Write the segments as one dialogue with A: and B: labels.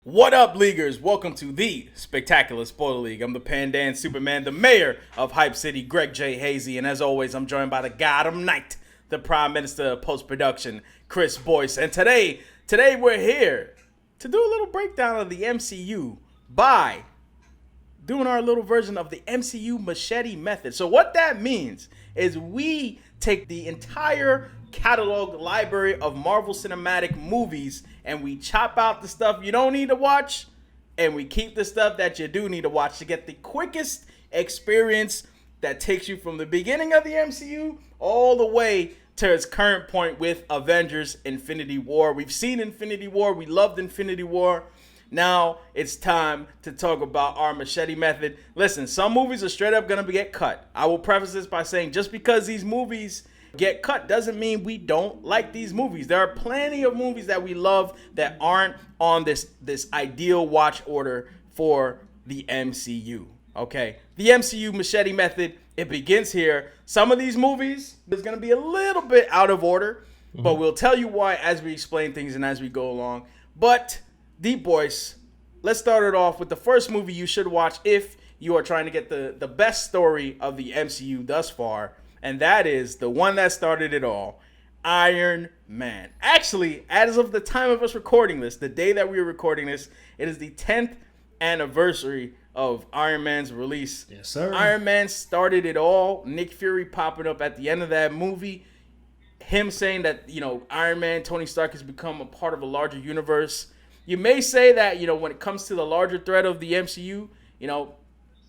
A: What up, Leaguers? Welcome to the Spectacular Spoiler League. I'm the Pandan Superman, the mayor of Hype City, Greg J. Hazy. And as always, I'm joined by the Gotham Knight, the Prime Minister of Post-Production, Chris Boyce. And today we're here to do a little breakdown of the MCU by doing our little version of the MCU Machete method. So what that means is we take the entire catalog library of Marvel Cinematic movies and we chop out the stuff you don't need to watch and we keep the stuff that you do need to watch to get the quickest experience that takes you from the beginning of the MCU all the way to its current point with Avengers Infinity War. We've seen Infinity War. We loved Infinity War. Now it's time to talk about our machete method. Listen, some movies are straight up going to get cut. I will preface this by saying just because these movies get cut doesn't mean we don't like these movies. There are plenty of movies that we love that aren't on this ideal watch order for the MCU. Okay, the MCU machete method, it begins here. Some of these movies is going to be a little bit out of order, but we'll tell you why as we explain things and as we go along. But Deep Boyce, let's start it off with the first movie you should watch if you are trying to get the best story of the MCU thus far, and that is the one that started it all, Iron Man. Actually, as of the time of us recording this, the day that we were recording this, it is the 10th anniversary of Iron Man's release.
B: Yes, sir.
A: Iron Man started it all. Nick Fury popping up at the end of that movie. Him saying that, Iron Man, Tony Stark has become a part of a larger universe. You may say that, when it comes to the larger thread of the MCU,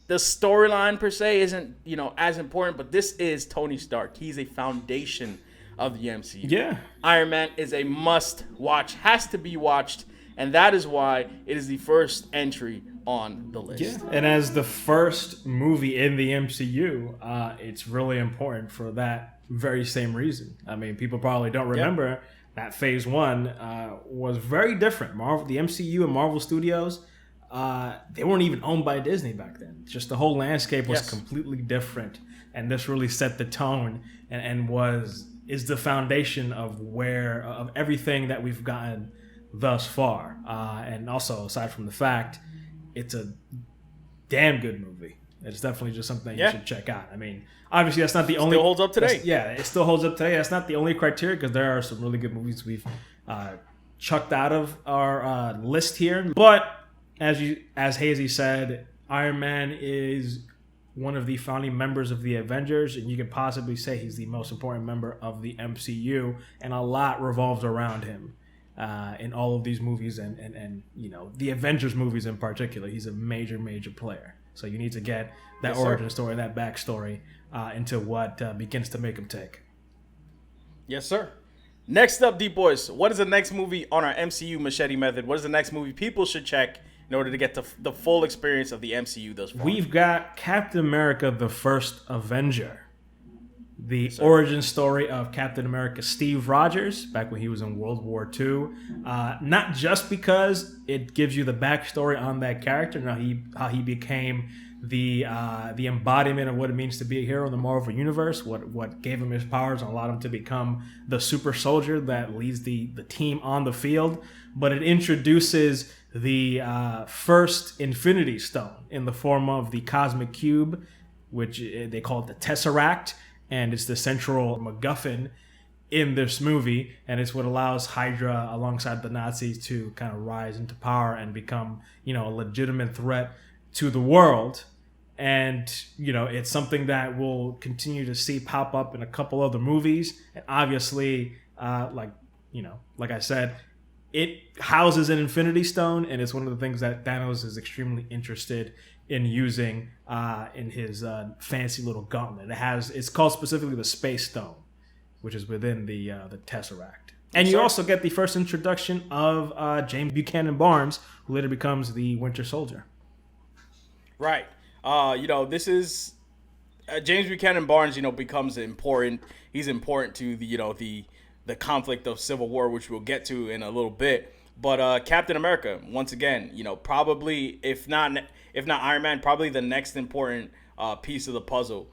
A: the storyline per se isn't, as important, but this is Tony Stark. He's a foundation of the MCU.
B: Yeah.
A: Iron Man is a must watch, has to be watched, and that is why it is the first entry on the list.
B: Yeah. And as the first movie in the MCU, it's really important for that very same reason. I mean, people probably don't remember that Phase 1 was very different. The MCU and Marvel Studios, they weren't even owned by Disney back then. Just the whole landscape was completely different, and this really set the tone and is the foundation of everything that we've gotten thus far. And also, aside from the fact, it's a damn good movie. It's definitely just something you should check out. I mean, obviously that's not the only.
A: Still holds up today.
B: It still holds up today. That's not the only criteria because there are some really good movies we've chucked out of our list here. But as Hazy said, Iron Man is one of the founding members of the Avengers, and you could possibly say he's the most important member of the MCU, and a lot revolves around him in all of these movies, and the Avengers movies in particular. He's a major player. So you need to get that origin story, that backstory into what begins to make him tick.
A: Yes, sir. Next up, Deep Boyce, what is the next movie on our MCU machete method? What is the next movie people should check in order to get the full experience of the MCU thus far?
B: We've got Captain America, the First Avenger. The origin story of Captain America Steve Rogers back when he was in World War II. Not just because it gives you the backstory on that character and how he became the embodiment of what it means to be a hero in the Marvel Universe, what gave him his powers and allowed him to become the super soldier that leads the team on the field, but it introduces the first Infinity Stone in the form of the Cosmic Cube, which they call it the Tesseract. And it's the central MacGuffin in this movie, and it's what allows Hydra, alongside the Nazis, to kind of rise into power and become, a legitimate threat to the world. And, it's something that we'll continue to see pop up in a couple other movies. And obviously, like I said, it houses an Infinity Stone, and it's one of the things that Thanos is extremely interested in using in his fancy little gauntlet. It's called specifically the Space Stone, which is within the Tesseract. And you also get the first introduction of James Buchanan Barnes, who later becomes the Winter Soldier.
A: Right. This is James Buchanan Barnes. Becomes important. He's important to the conflict of Civil War, which we'll get to in a little bit. But Captain America, once again, probably if not Iron Man, probably the next important piece of the puzzle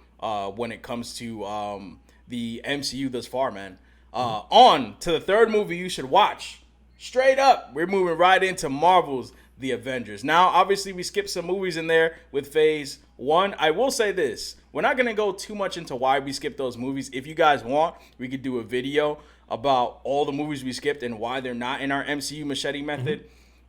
A: when it comes to the MCU thus far, man. On to the third movie you should watch. Straight up, we're moving right into Marvel's the Avengers. Now, obviously, we skipped some movies in there with Phase 1. I will say this. We're not going to go too much into why we skipped those movies. If you guys want, we could do a video about all the movies we skipped and why they're not in our MCU Machete method.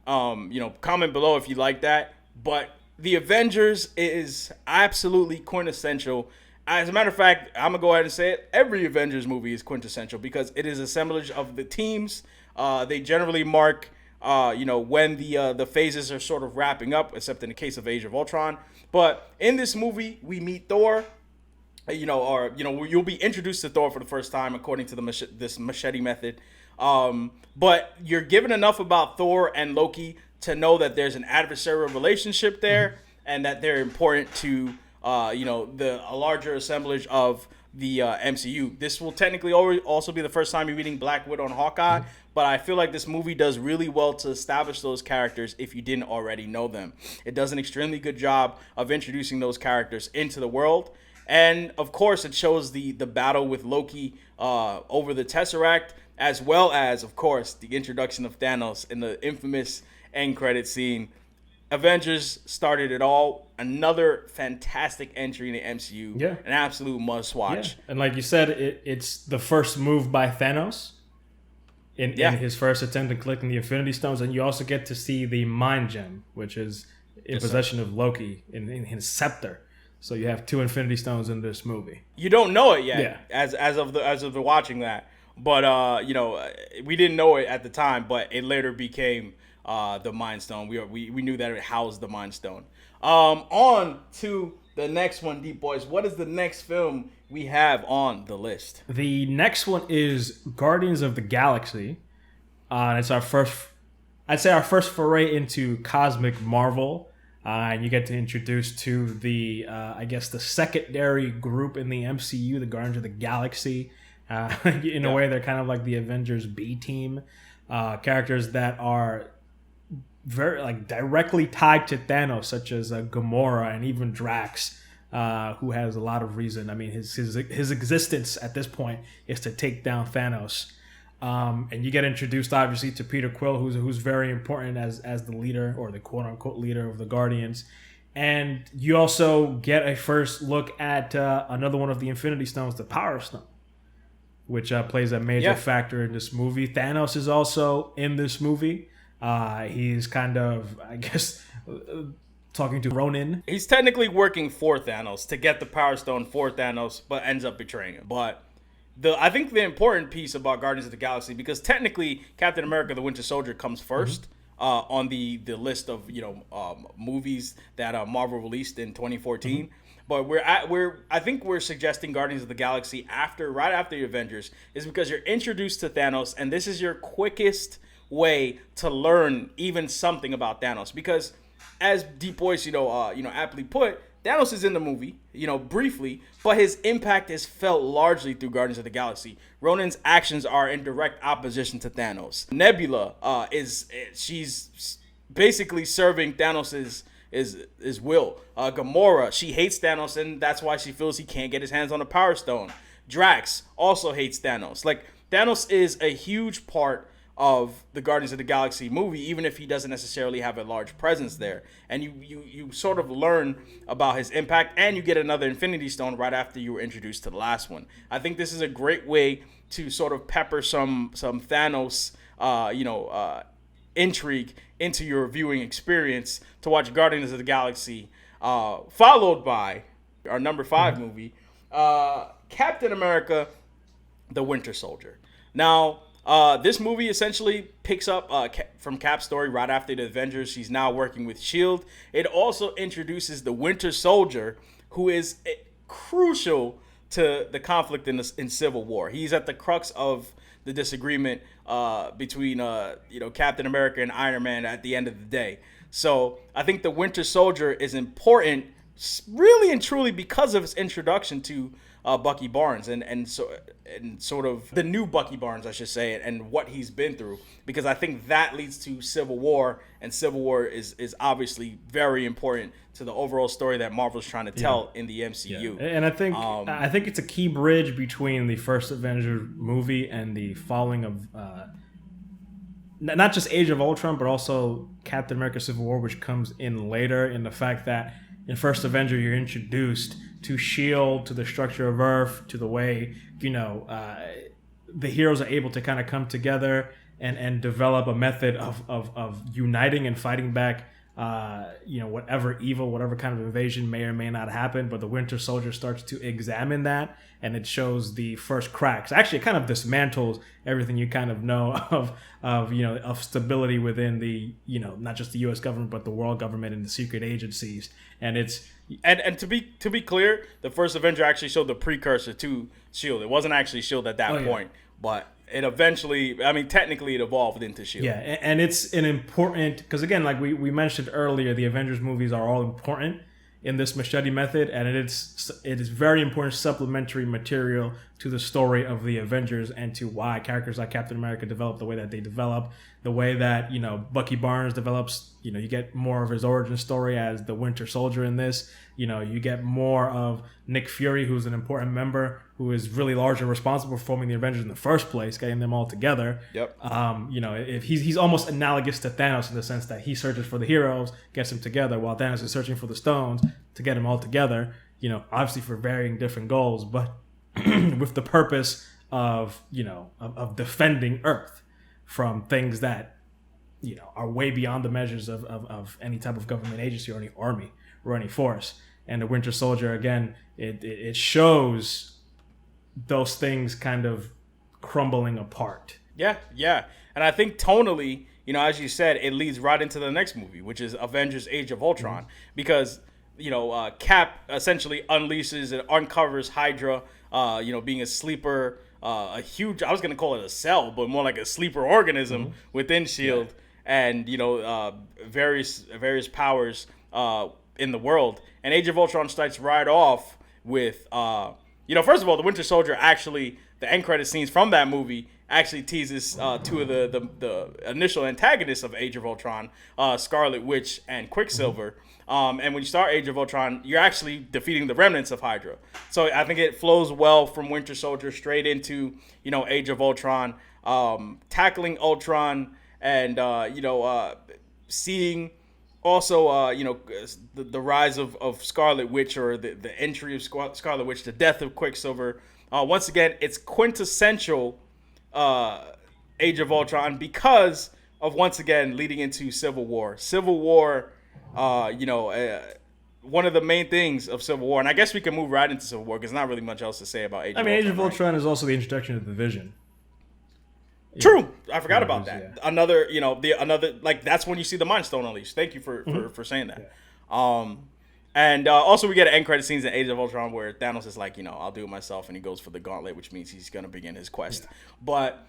A: Comment below if you like that. But the Avengers is absolutely quintessential. As a matter of fact, I'm going to go ahead and say it. Every Avengers movie is quintessential because it is assemblage of the teams. They generally mark, when the phases are sort of wrapping up, except in the case of Age of Ultron. But in this movie, we meet Thor. You'll be introduced to Thor for the first time according to this machete method. But you're given enough about Thor and Loki to know that there's an adversarial relationship there, and that they're important to a larger assemblage of the MCU. This will technically also be the first time you're meeting Black Widow and Hawkeye, but I feel like this movie does really well to establish those characters if you didn't already know them. It does an extremely good job of introducing those characters into the world. And, of course, it shows the battle with Loki over the Tesseract, as well as, of course, the introduction of Thanos in the infamous end credit scene. Avengers started it all. Another fantastic entry in the MCU.
B: Yeah.
A: An absolute must-watch.
B: Yeah. And like you said, it's the first move by Thanos in his first attempt at collecting the Infinity Stones. And you also get to see the Mind Gem, which is in possession of Loki in his scepter. So you have 2 Infinity Stones in this movie.
A: You don't know it yet, as of the watching that. But we didn't know it at the time, but it later became the Mind Stone. We knew that it housed the Mind Stone. On to the next one, Deep Boys. What is the next film we have on the list?
B: The next one is Guardians of the Galaxy. It's our first foray into cosmic Marvel. And you get to introduce to the secondary group in the MCU, the Guardians of the Galaxy. In a way, they're kind of like the Avengers B team. Characters that are very directly tied to Thanos, such as Gamora and even Drax, who has a lot of reason. I mean, his existence at this point is to take down Thanos. And you get introduced, obviously, to Peter Quill, who's very important as the leader, or the quote-unquote leader of the Guardians. And you also get a first look at another one of the Infinity Stones, the Power Stone, which plays a major factor in this movie. Thanos is also in this movie. He's kind of, talking to Ronin.
A: He's technically working for Thanos to get the Power Stone for Thanos, but ends up betraying him. But I think the important piece about Guardians of the Galaxy, because technically Captain America: The Winter Soldier comes first on the list of movies that Marvel released in 2014. But I think we're suggesting Guardians of the Galaxy right after the Avengers, is because you're introduced to Thanos, and this is your quickest way to learn even something about Thanos. Because as Deep Boyce aptly put, Thanos is in the movie, briefly, but his impact is felt largely through Guardians of the Galaxy. Ronin's actions are in direct opposition to Thanos. Nebula she's basically serving Thanos's will. Gamora, she hates Thanos, and that's why she feels he can't get his hands on the Power Stone. Drax also hates Thanos. Thanos is a huge part of the Guardians of the Galaxy movie, even if he doesn't necessarily have a large presence there. And you sort of learn about his impact, and you get another Infinity Stone right after you were introduced to the last one. I think this is a great way to sort of pepper some Thanos intrigue into your viewing experience, to watch Guardians of the Galaxy, followed by our number 5 movie, Captain America: The Winter Soldier. Now, this movie essentially picks up from Cap's story right after the Avengers. She's now working with S.H.I.E.L.D. It also introduces the Winter Soldier, who is crucial to the conflict in Civil War. He's at the crux of the disagreement between Captain America and Iron Man at the end of the day. So I think the Winter Soldier is important, really and truly, because of its introduction to Bucky Barnes and sort of the new Bucky Barnes, I should say, and what he's been through, because I think that leads to Civil War, and Civil War is obviously very important to the overall story that Marvel's trying to tell in the MCU.
B: Yeah. And I think it's a key bridge between the first Avenger movie and the falling of not just Age of Ultron, but also Captain America Civil War, which comes in later, in the fact that in First Avenger, you're introduced to S.H.I.E.L.D., to the structure of Earth, to the way, the heroes are able to kind of come together and develop a method of uniting and fighting back, whatever evil, whatever kind of invasion may or may not happen. But the Winter Soldier starts to examine that, and it shows the first cracks. Actually, it kind of dismantles everything you kind of know of stability within the, not just the U.S. government, but the world government and the secret agencies. And it's
A: and to be clear, the first Avenger actually showed the precursor to S.H.I.E.L.D. It wasn't actually S.H.I.E.L.D. at that point, but it eventually, technically it evolved into S.H.I.E.L.D.
B: Yeah, and it's an important, because again, like we mentioned earlier, the Avengers movies are all important in this machete method, and it is very important supplementary material to the story of the Avengers and to why characters like Captain America develop the way that they develop, the way that Bucky Barnes develops. You get more of his origin story as the Winter Soldier in this. You get more of Nick Fury, who's an important member, who is really largely responsible for forming the Avengers in the first place, getting them all together.
A: Yep.
B: If he's almost analogous to Thanos in the sense that he searches for the heroes, gets them together, while Thanos is searching for the stones to get them all together. Obviously for varying different goals, but with the purpose of defending Earth from things that are way beyond the measures of any type of government agency or any army or any force. And the Winter Soldier, again, it shows those things kind of crumbling apart.
A: Yeah. And I think tonally, as you said, it leads right into the next movie, which is Avengers Age of Ultron. Mm-hmm. Because, Cap essentially unleashes and uncovers Hydra, being a sleeper, a huge, I was going to call it a cell, but more like a sleeper organism within S.H.I.E.L.D. And, various powers in the world. And Age of Ultron starts right off with, first of all, the Winter Soldier actually, the end credit scenes from that movie actually teases two of the initial antagonists of Age of Ultron, Scarlet Witch and Quicksilver. And when you start Age of Ultron, you're actually defeating the remnants of Hydra. So I think it flows well from Winter Soldier straight into, Age of Ultron, tackling Ultron and, seeing also, the rise of Scarlet Witch, or the entry of Scarlet Witch, the death of Quicksilver. Once again, it's quintessential Age of Ultron because of, once again, leading into Civil War. Civil War, one of the main things of Civil War, and I guess we can move right into Civil War because there's not really much else to say about Age of Ultron.
B: Age of Ultron is also the introduction of the Vision.
A: True, I forgot about that. Yeah. Another, that's when you see the Mind Stone unleashed. Thank you for saying that. Yeah. And also we get an end credit scenes in Age of Ultron where Thanos is like, I'll do it myself, and he goes for the gauntlet, which means he's gonna begin his quest. Yeah. But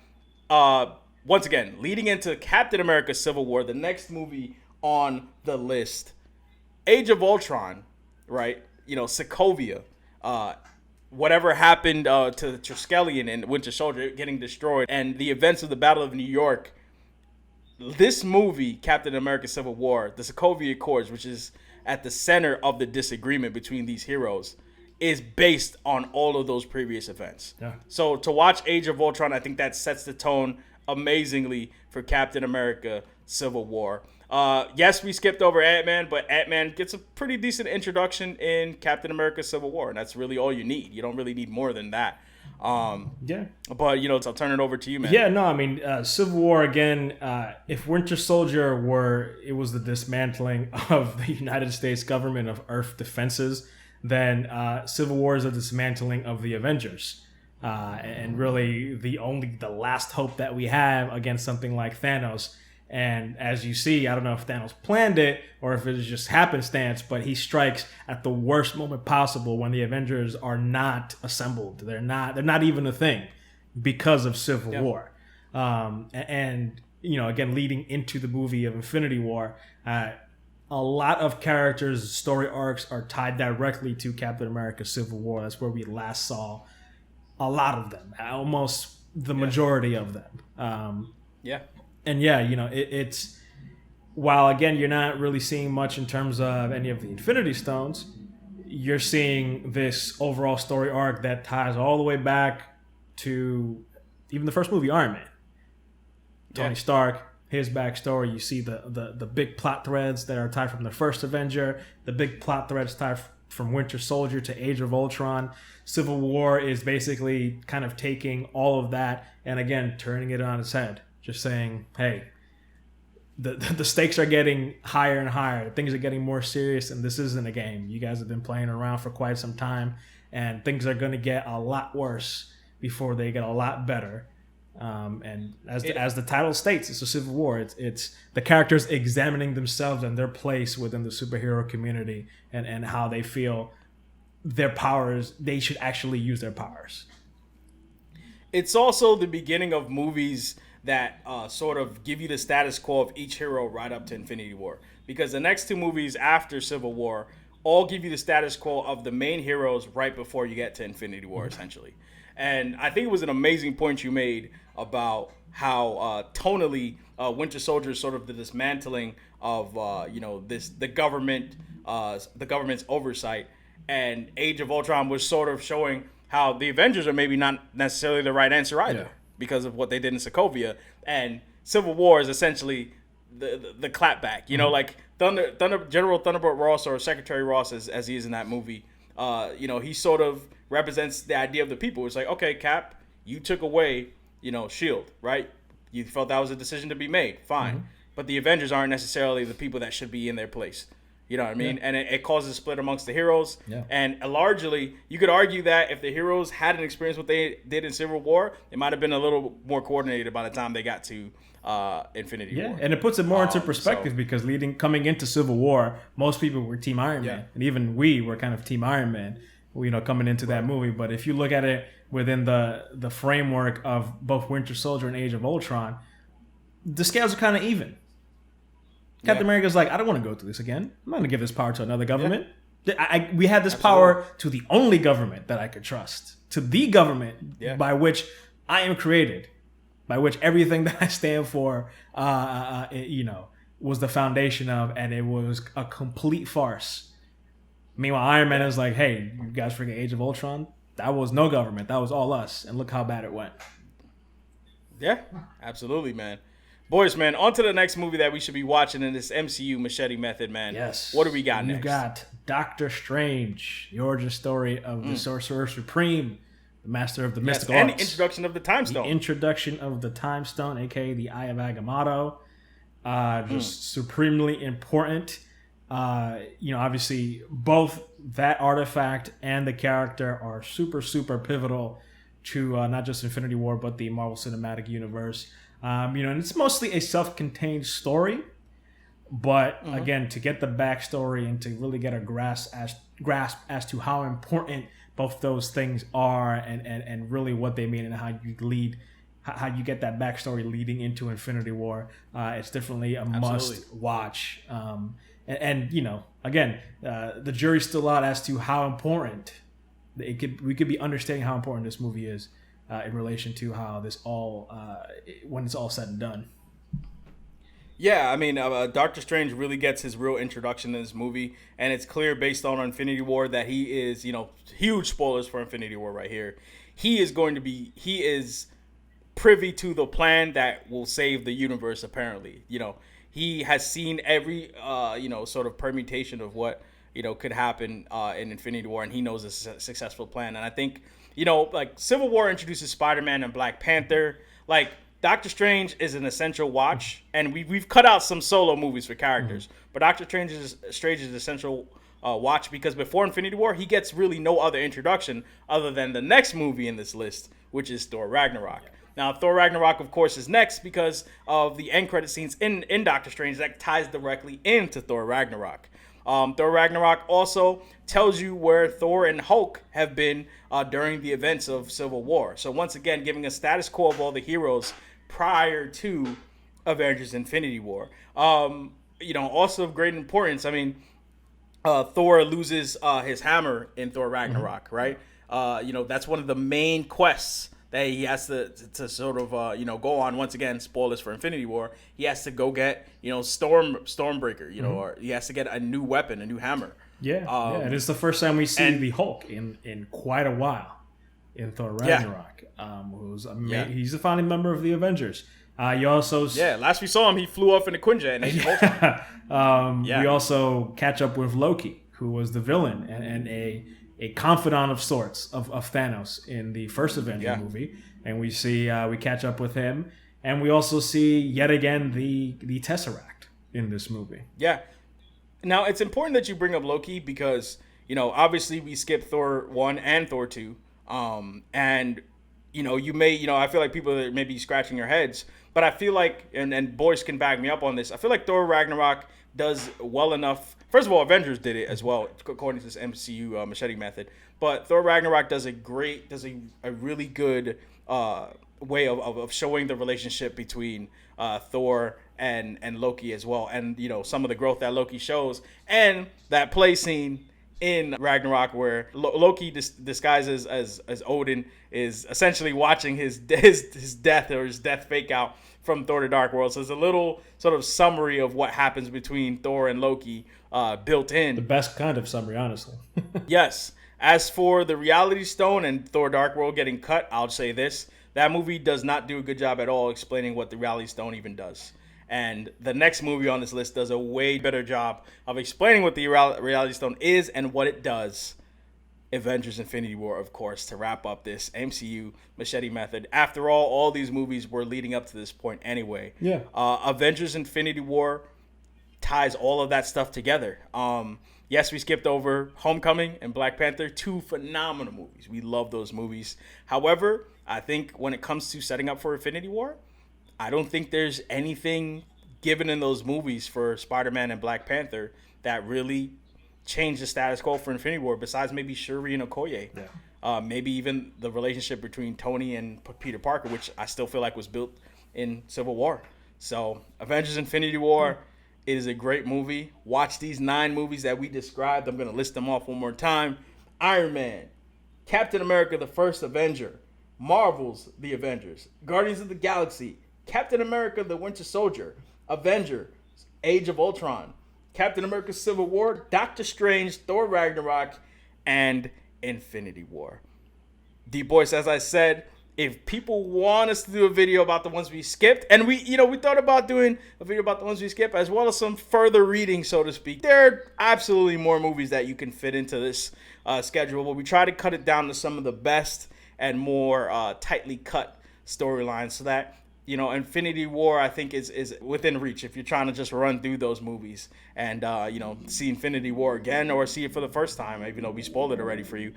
A: once again, leading into Captain America: Civil War, the next movie on the list, Age of Ultron, right? Sokovia. Whatever happened to Triskelion and Winter Soldier getting destroyed, and the events of the Battle of New York. This movie, Captain America: Civil War, the Sokovia Accords, which is at the center of the disagreement between these heroes, is based on all of those previous events. Yeah. So to watch Age of Ultron, I think that sets the tone amazingly for Captain America: Civil War. Yes, we skipped over Ant-Man, but Ant-Man gets a pretty decent introduction in Captain America: Civil War, and that's really all you need. You don't really need more than that. But I'll turn it over to you, man.
B: Yeah, no, Civil War again. If Winter Soldier was the dismantling of the United States government of Earth defenses, then Civil War is a dismantling of the Avengers, and really the last hope that we have against something like Thanos. And as you see, I don't know if Thanos planned it or if it is just happenstance, but he strikes at the worst moment possible when the Avengers are not assembled. They're not even a thing because of Civil War. And again, leading into the movie of Infinity War, a lot of characters' story arcs are tied directly to Captain America: Civil War. That's where we last saw a lot of them, almost the majority of them. And it's while again you're not really seeing much in terms of any of the Infinity Stones, you're seeing this overall story arc that ties all the way back to even the first movie, Iron Man. Tony Stark his backstory. You see the big plot threads that are tied from the first Avenger, the big plot threads tied from Winter Soldier to Age of Ultron. Civil War is basically kind of taking all of that and again turning it on its head, just saying, hey, the stakes are getting higher and higher. Things are getting more serious, and this isn't a game. You guys have been playing around for quite some time, and things are going to get a lot worse before they get a lot better. And as the title states, it's a civil war. It's the characters examining themselves and their place within the superhero community, and how they feel their powers. They should actually use their powers.
A: It's also the beginning of movies that sort of give you the status quo of each hero right up to Infinity War. Because the next two movies after Civil War all give you the status quo of the main heroes right before you get to Infinity War, essentially. And I think it was an amazing point you made about how tonally Winter Soldier is sort of the dismantling of the government's oversight, and Age of Ultron was sort of showing how the Avengers are maybe not necessarily the right answer either because of what they did in Sokovia, and Civil War is essentially the clapback. You know, like General Thunderbolt Ross, or Secretary Ross as he is in that movie. He sort of represents the idea of the people. It's like, okay, Cap, you took away, S.H.I.E.L.D., right? You felt that was a decision to be made. Fine. Mm-hmm. But the Avengers aren't necessarily the people that should be in their place. You know what I mean? Yeah. And it causes a split amongst the heroes. Yeah. And largely, you could argue that if the heroes hadn't experienced what they did in Civil War, it might have been a little more coordinated by the time they got to Infinity War.
B: Yeah, and it puts it more into perspective because coming into Civil War, most people were Team Iron Man. And even we were kind of Team Iron Man, coming into that movie. But if you look at it within the framework of both Winter Soldier and Age of Ultron, the scales are kind of even. Captain America's like, I don't want to go through this again. I'm not going to give this power to another government. Yeah. We had this power to the only government that I could trust, to the government by which I am created, by which everything that I stand for, was the foundation of, and it was a complete farce. Meanwhile, Iron Man is like, hey, you guys forget Age of Ultron? That was no government. That was all us. And look how bad it went.
A: Yeah, absolutely, man. Boys, man, on to the next movie that we should be watching in this MCU Machete Method, man.
B: Yes.
A: What do we got next?
B: We've got Doctor Strange, the origin story of the Sorcerer Supreme, the master of the mystical arts.
A: And the introduction of the Time Stone.
B: The introduction of the Time Stone, a.k.a. the Eye of Agamotto. Just supremely important. Obviously, both that artifact and the character are super, super pivotal to not just Infinity War, but the Marvel Cinematic Universe. And it's mostly a self-contained story, but again, to get the backstory and to really get a grasp as to how important both those things are, and really what they mean, and how you get that backstory leading into Infinity War, it's definitely a must watch. Again, the jury's still out as to how important we could be understanding how important this movie is. In relation to how this all, when it's all said and done.
A: Yeah, I mean, Doctor Strange really gets his real introduction in this movie, and it's clear based on Infinity War that he is, huge spoilers for Infinity War right here. He is privy to the plan that will save the universe, apparently. He has seen every, sort of permutation of what, could happen in Infinity War, and he knows it's a successful plan. And I think, Civil War introduces Spider-Man and Black Panther. Doctor Strange is an essential watch, and we've cut out some solo movies for characters. But Doctor Strange is an essential watch because before Infinity War, he gets really no other introduction other than the next movie in this list, which is Thor Ragnarok. Now, Thor Ragnarok, of course, is next because of the end credit scenes in Doctor Strange that ties directly into Thor Ragnarok. Thor Ragnarok also tells you where Thor and Hulk have been during the events of Civil War. So once again, giving a status quo of all the heroes prior to Avengers Infinity War. Also of great importance, Thor loses his hammer in Thor Ragnarok, right? That's one of the main quests that he has to sort of go on. Once again, spoilers for Infinity War. He has to go get Stormbreaker, or he has to get a new weapon, a new hammer.
B: And it's the first time we see the Hulk in quite a while in Thor Ragnarok. He's a founding member of the Avengers. You also
A: last we saw him, he flew off in the Quinjet in Age of Ultron.
B: We also catch up with Loki, who was the villain and a confidant of sorts of Thanos in the first Avenger movie, and we catch up with him, and we also see yet again the Tesseract in this movie.
A: Yeah. Now it's important that you bring up Loki because obviously we skipped Thor 1 and Thor 2, and I feel like people are maybe scratching their heads, but I feel like, and Boyce can back me up on this, I feel like Thor Ragnarok does well enough. First of all, Avengers did it as well, according to this MCU Machete method. But Thor Ragnarok does a really good way of showing the relationship between Thor and Loki as well, and some of the growth that Loki shows, and that play scene in Ragnarok where Loki disguises as Odin is essentially watching his death or his death fake out from Thor: The Dark World. So it's a little sort of summary of what happens between Thor and Loki built in.
B: The best kind of summary, honestly.
A: Yes. As for the Reality Stone and Thor: Dark World getting cut, I'll say this. That movie does not do a good job at all explaining what the Reality Stone even does. And the next movie on this list does a way better job of explaining what the Reality Stone is and what it does. Avengers Infinity War, of course, to wrap up this MCU Machete method. After all these movies were leading up to this point anyway.
B: Yeah.
A: Avengers Infinity War ties all of that stuff together. Yes, we skipped over Homecoming and Black Panther, 2 phenomenal movies. We love those movies. However, I think when it comes to setting up for Infinity War, I don't think there's anything given in those movies for Spider-Man and Black Panther that really changed the status quo for Infinity War, besides maybe Shuri and Okoye. Yeah. Maybe even the relationship between Tony and Peter Parker, which I still feel like was built in Civil War. So Avengers Infinity War is a great movie. Watch these 9 movies that we described. I'm going to list them off one more time. Iron Man, Captain America, the First Avenger, Marvel's The Avengers, Guardians of the Galaxy, Captain America, the Winter Soldier, Avenger, Age of Ultron, Captain America Civil War, Doctor Strange, Thor Ragnarok, and Infinity War. D-Boyce, as I said, if people want us to do a video about the ones we skipped, and we thought about doing a video about the ones we skipped, as well as some further reading, so to speak. There are absolutely more movies that you can fit into this schedule, but we try to cut it down to some of the best and more tightly cut storylines so that Infinity War, I think, is within reach if you're trying to just run through those movies and, see Infinity War again or see it for the first time, even though we spoiled it already for you.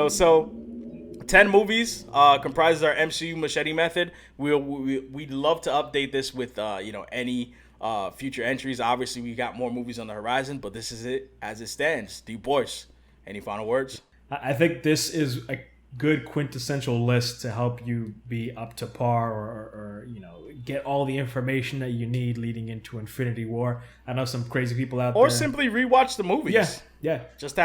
A: So 10 movies comprises our MCU Machete method. We'd love to update this with, any future entries. Obviously, we got more movies on the horizon, but this is it as it stands. D-Boyce, any final words?
B: I think this is a good quintessential list to help you be up to par or get all the information that you need leading into Infinity War. I know some crazy people out there.
A: Or simply rewatch the movies.
B: Yeah.
A: Just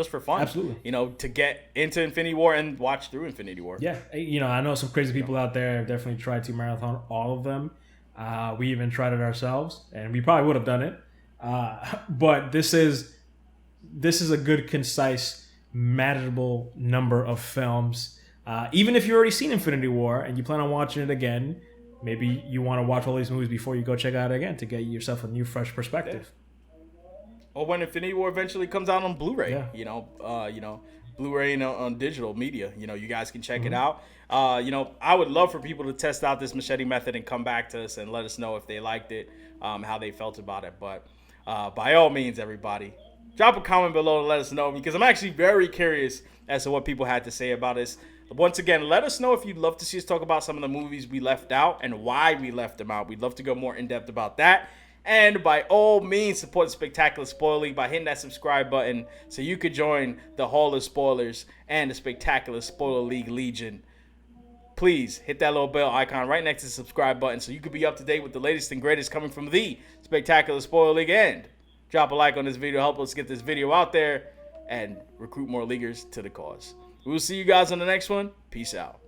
A: for fun.
B: Absolutely.
A: To get into Infinity War and watch through Infinity War.
B: Yeah. I know some crazy people out there have definitely tried to marathon all of them. We even tried it ourselves, and we probably would have done it. But this is a good, concise, manageable number of films. Even if you've already seen Infinity War and you plan on watching it again, maybe you want to watch all these movies before you go check it out again to get yourself a new, fresh perspective.
A: Yeah. Or when Infinity War eventually comes out on Blu-ray, Blu-ray and on digital media, you guys can check it out. I would love for people to test out this machete method and come back to us and let us know if they liked it, how they felt about it. But by all means, everybody, drop a comment below to let us know, because I'm actually very curious as to what people had to say about this. Once again, let us know if you'd love to see us talk about some of the movies we left out and why we left them out. We'd love to go more in-depth about that. And by all means, support the Spectacular Spoiler League by hitting that subscribe button so you could join the Hall of Spoilers and the Spectacular Spoiler League Legion. Please hit that little bell icon right next to the subscribe button so you could be up to date with the latest and greatest coming from the Spectacular Spoiler League. And drop a like on this video, help us get this video out there and recruit more leaguers to the cause. We will see you guys on the next one. Peace out.